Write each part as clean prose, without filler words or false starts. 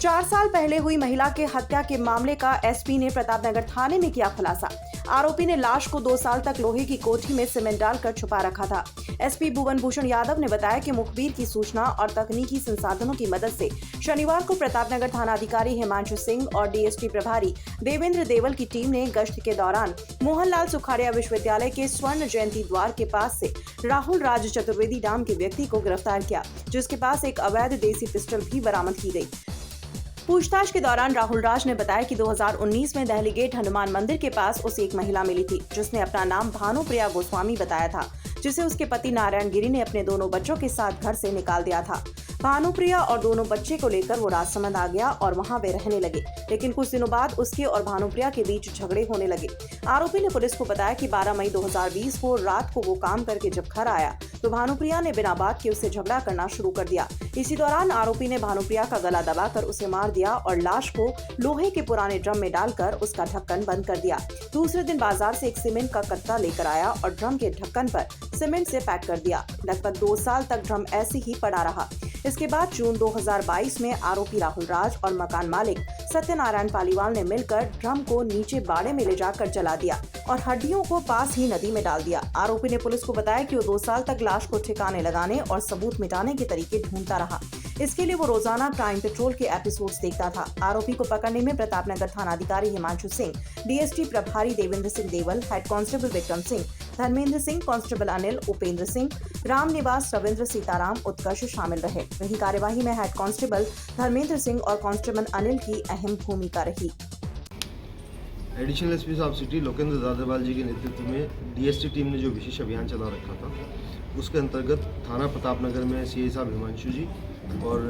4 साल पहले हुई महिला के हत्या के मामले का एसपी ने प्रतापनगर थाने में किया खुलासा। आरोपी ने लाश को 2 साल तक लोहे की कोठी में सीमेंट डालकर छुपा रखा था। एसपी भुवन भूषण यादव ने बताया कि मुखबिर की सूचना और तकनीकी संसाधनों की मदद से शनिवार को प्रतापनगर थाना अधिकारी हिमांशु सिंह और डीएसटी प्रभारी देवेंद्र देवल की टीम ने गश्त के दौरान मोहनलाल सुखाड़िया विश्वविद्यालय के स्वर्ण जयंती द्वार के पास से राहुल राज चतुर्वेदी नाम के व्यक्ति को गिरफ्तार किया, जिसके पास एक अवैध देसी पिस्टल भी बरामद की गई। पूछताछ के दौरान राहुल राज ने बताया कि 2019 में दहली गेट हनुमान मंदिर के पास उसे एक महिला मिली थी, जिसने अपना नाम भानुप्रिया गोस्वामी बताया था, जिसे उसके पति नारायण गिरी ने अपने दोनों बच्चों के साथ घर से निकाल दिया था। भानुप्रिया और दोनों बच्चे को लेकर वो राजसमंद आ गया और वहां वे रहने लगे, लेकिन कुछ दिनों बाद उसके और भानुप्रिया के बीच झगड़े होने लगे। आरोपी ने पुलिस को बताया कि 12 मई 2020 को रात को वो काम करके जब घर आया तो भानुप्रिया ने बिना बात के उससे झगड़ा करना शुरू कर दिया। इसी दौरान आरोपी ने भानुप्रिया का गला दबाकर उसे मार दिया और लाश को लोहे के पुराने ड्रम में डालकर उसका ढक्कन बंद कर दिया। दूसरे दिन बाजार से एक सीमेंट का कट्टा लेकर आया और ड्रम के ढक्कन पर सीमेंट से पैक कर दिया। लगभग 2 साल तक ड्रम ऐसे ही पड़ा रहा। इसके बाद जून 2022 में आरोपी राहुल राज और मकान मालिक सत्यनारायण पालीवाल ने मिलकर ड्रम को नीचे बाड़े में ले जाकर जला दिया और हड्डियों को पास ही नदी में डाल दिया। आरोपी ने पुलिस को बताया कि वो 2 साल तक लाश को ठिकाने लगाने और सबूत मिटाने के तरीके ढूंढता रहा। इसके लिए वो रोजाना क्राइम पेट्रोल के एपिसोड्स देखता था। आरोपी को पकड़ने में प्रतापनगर थाना अधिकारी हिमांशु सिंह, डीएसटी प्रभारी Devendra Singh Deval, head constable Vikram Singh, Dharmendra Singh, constable Anil, Upendra Singh, Ram Niwas, Ravindra, Sitaram, उत्कर्ष शामिल रहे। वहीं कार्यवाही में हेड कांस्टेबल धर्मेंद्र सिंह और कांस्टेबल अनिल की अहम भूमिका रही। एडिशनल एसपी साहब सिटी लोकेंद्र दादेवाल जी के नेतृत्व में डीएसटी टीम ने जो विशेष अभियान चला रखा था, उसके अंतर्गत थाना प्रतापनगर में सीआई साहब हिमांशु जी और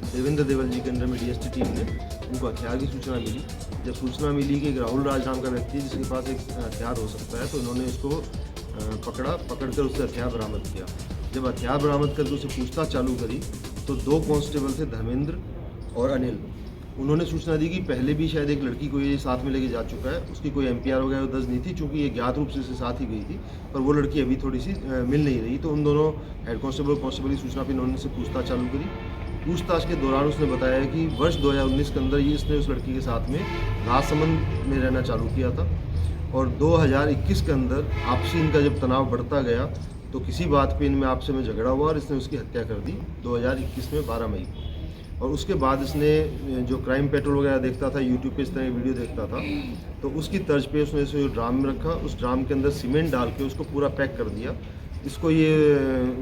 देवेंद्र देवल जी के अंडर में डीएसटी टीम ने उनको हथियार की सूचना मिली। जब सूचना मिली कि एक राहुल राज नाम का व्यक्ति जिसके पास एक हथियार हो सकता है, तो उन्होंने उसको पकड़कर उससे हथियार बरामद किया। जब हथियार बरामद करके उसे पूछताछ चालू करी तो 2 कांस्टेबल थे, धर्मेंद्र और अनिल। उन्होंने सूचना दी कि पहले भी शायद एक लड़की को ये साथ में लेके जा चुका है, उसकी कोई एमपीआर वगैरह दर्ज नहीं थी, चूँकि ये ज्ञात रूप से उसके साथ ही गई थी, पर वो लड़की अभी थोड़ी सी मिल नहीं रही। तो उन दोनों हेड कांस्टेबल की सूचना पर इन्होंने से पूछताछ चालू करी। पूछताछ के दौरान उसने बताया कि वर्ष 2019 के अंदर ये इसने उस लड़की के साथ में राजसमंद में रहना चालू किया था और 2021 के अंदर आपसी इनका जब तनाव बढ़ता गया तो किसी बात पे इनमें आपसे में झगड़ा हुआ और इसने उसकी हत्या कर दी 2021 में 12 मई को। और उसके बाद इसने जो क्राइम पेट्रोल वगैरह देखता था, यूट्यूब पे इस तरह की वीडियो देखता था, तो उसकी तर्ज पे उसने इसे ड्राम में रखा, उस ड्राम के अंदर सीमेंट डाल के उसको पूरा पैक कर दिया। इसको ये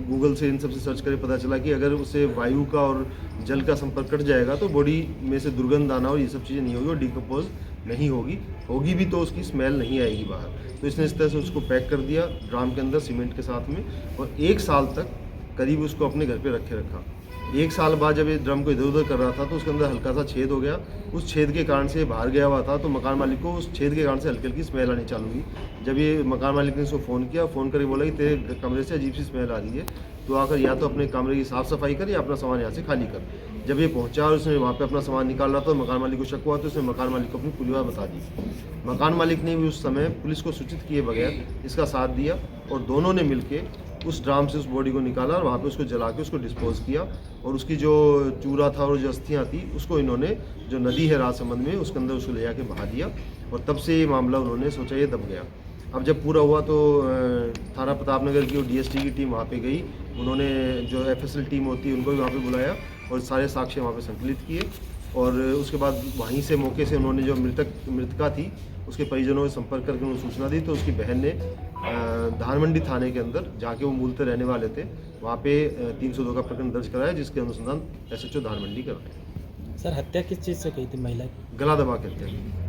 गूगल से इन सब से सर्च करे पता चला कि अगर उसे वायु का और जल का संपर्क कट जाएगा तो बॉडी में से दुर्गंध आना और ये सब चीज़ें नहीं होगी और डिकम्पोज नहीं होगी भी तो उसकी स्मेल नहीं आएगी बाहर। तो इसने इस तरह से उसको पैक कर दिया ड्राम के अंदर सीमेंट के साथ में और 1 साल तक करीब उसको अपने घर पे रखा। 1 साल बाद जब ये ड्रम को इधर उधर कर रहा था तो उसके अंदर हल्का सा छेद हो गया। उस छेद के कारण से बाहर गया हुआ था, तो मकान मालिक को उस छेद के कारण से हल्की हल्की स्मेल आनी चालू हुई। जब ये मकान मालिक ने उसको फ़ोन किया, फ़ोन करके बोला कि तेरे कमरे से अजीब सी स्मेल आ रही है, तो आकर या तो अपने कमरे की साफ़ सफाई कर या अपना सामान यहाँ से खाली कर। जब ये पहुँचा और उसने वहाँ पर अपना सामान निकाल रहा था, मकान मालिक को शक हुआ तो उसने मकान मालिक को अपनी पूरी बात बता दी। मकान मालिक ने भी उस समय पुलिस को सूचित किए बगैर इसका साथ दिया और दोनों ने मिलके उस ड्राम से उस बॉडी को निकाला और वहाँ पे उसको जला के उसको डिस्पोज किया और उसकी जो चूरा था और जो अस्थियाँ थी उसको इन्होंने जो नदी है राजसमंद में उसके अंदर उसको ले जाके बहा दिया और तब से ये मामला उन्होंने सोचा ये दब गया। अब जब पूरा हुआ तो थाना प्रतापनगर की और डीएसटी की टीम वहाँ पे गई। उन्होंने जो एफएसएल टीम होती है उनको भी वहाँ पे बुलाया और सारे साक्ष्य वहाँ पे संकलित किए और उसके बाद वहीं से मौके से उन्होंने जो मृतका थी उसके परिजनों से संपर्क करके उन्हें सूचना दी। तो उसकी बहन ने धानमंडी थाने के अंदर जाके वो मूलतः रहने वाले थे, वहाँ पे 302 का प्रकरण दर्ज कराया, जिसके अनुसंधान एसएचओ धानमंडी कर रहे हैं। सर, हत्या किस चीज़ से की थी महिला की? गला दबा के हत्या की।